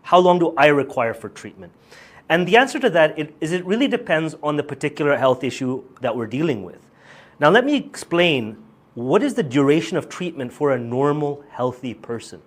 how long do I require for treatment? And the answer to that is it really depends on the particular health issue that we're dealing with. Now let me explain what is the duration of treatment for a normal, healthy person.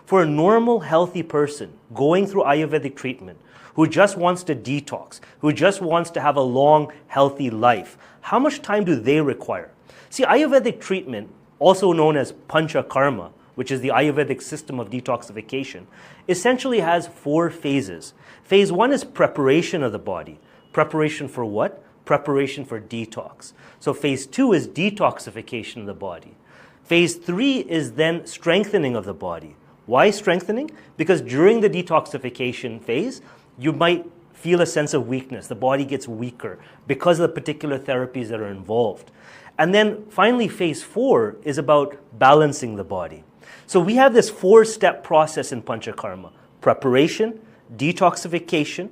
For a normal, healthy person going through Ayurvedic treatment, who just wants to detox, who just wants to have a long, healthy life, how much time do they require? See, Ayurvedic treatment, also known as Panchakarma, which is the Ayurvedic system of detoxification, essentially has 4 phases. Phase 1 is preparation of the body. Preparation for what? Preparation for detox. So phase 2 is detoxification of the body. Phase 3 is then strengthening of the body. Why strengthening? Because during the detoxification phase, you might feel a sense of weakness. The body gets weaker because of the particular therapies that are involved. And then finally, phase 4 is about balancing the body. So we have this 4-step process in Panchakarma: preparation, detoxification,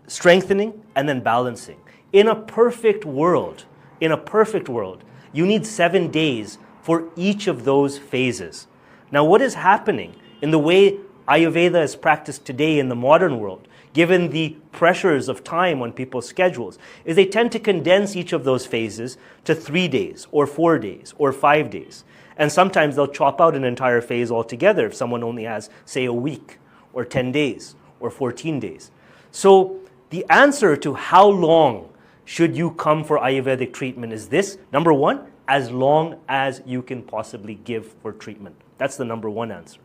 strengthening, and then balancing. In a perfect world, you need 7 days for each of those phases. Now, what is happening in the way Ayurveda is practiced today in the modern world, given the pressures of time on people's schedules, is they tend to condense each of those phases to 3 days or 4 days or 5 days. And sometimes they'll chop out an entire phase altogether if someone only has, say, a week or 10 days or 14 days. So the answer to how long should you come for Ayurvedic treatment is this. Number 1, as long as you can possibly give for treatment. That's the number 1 answer.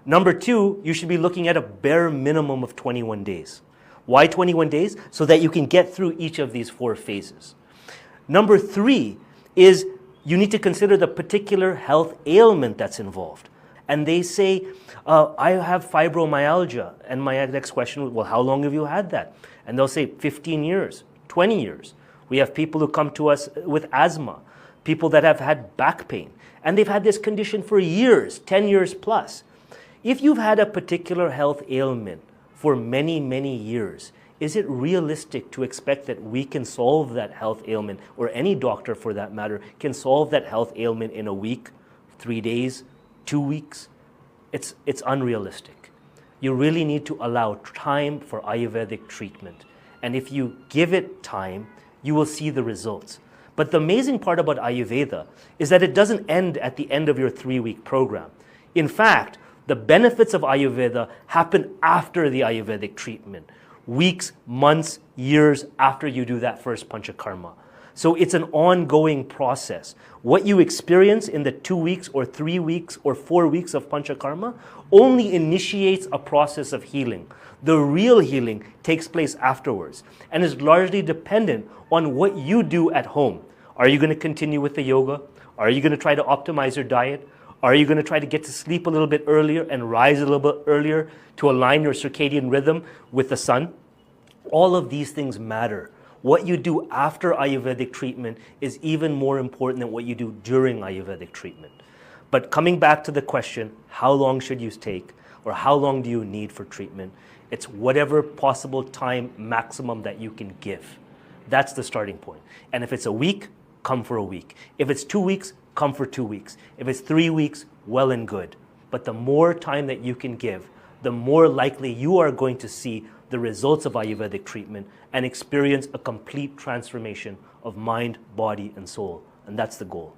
Number 2, you should be looking at a bare minimum of 21 days. Why 21 days? So that you can get through each of these 4 phases. Number 3 is you need to consider the particular health ailment that's involved. And they say, I have fibromyalgia. And my next question, well, how long have you had that? And they'll say 15 years, 20 years. We have people who come to us with asthma, people that have had back pain, and they've had this condition for years, 10 years plus. If you've had a particular health ailment for many, many years, is it realistic to expect that we can solve that health ailment, or any doctor for that matter, can solve that health ailment in a week, 3 days, 2 weeks? It's unrealistic. You really need to allow time for Ayurvedic treatment. And if you give it time, you will see the results. But the amazing part about Ayurveda is that it doesn't end at the end of your 3-week program. In fact, the benefits of Ayurveda happen after the Ayurvedic treatment. Weeks, months, years after you do that first Panchakarma. So it's an ongoing process. What you experience in the 2 weeks or 3 weeks or 4 weeks of Panchakarma only initiates a process of healing. The real healing takes place afterwards and is largely dependent on what you do at home. Are you going to continue with the yoga? Are you going to try to optimize your diet? Are you going to try to get to sleep a little bit earlier and rise a little bit earlier to align your circadian rhythm with the sun? All of these things matter. What you do after Ayurvedic treatment is even more important than what you do during Ayurvedic treatment. But coming back to the question, how long should you take, or how long do you need for treatment? It's whatever possible time maximum that you can give. That's the starting point. And if it's a week, come for a week. If it's 2 weeks, come for 2 weeks. If it's 3 weeks, well and good. But the more time that you can give, the more likely you are going to see the results of Ayurvedic treatment and experience a complete transformation of mind, body, and soul. And that's the goal.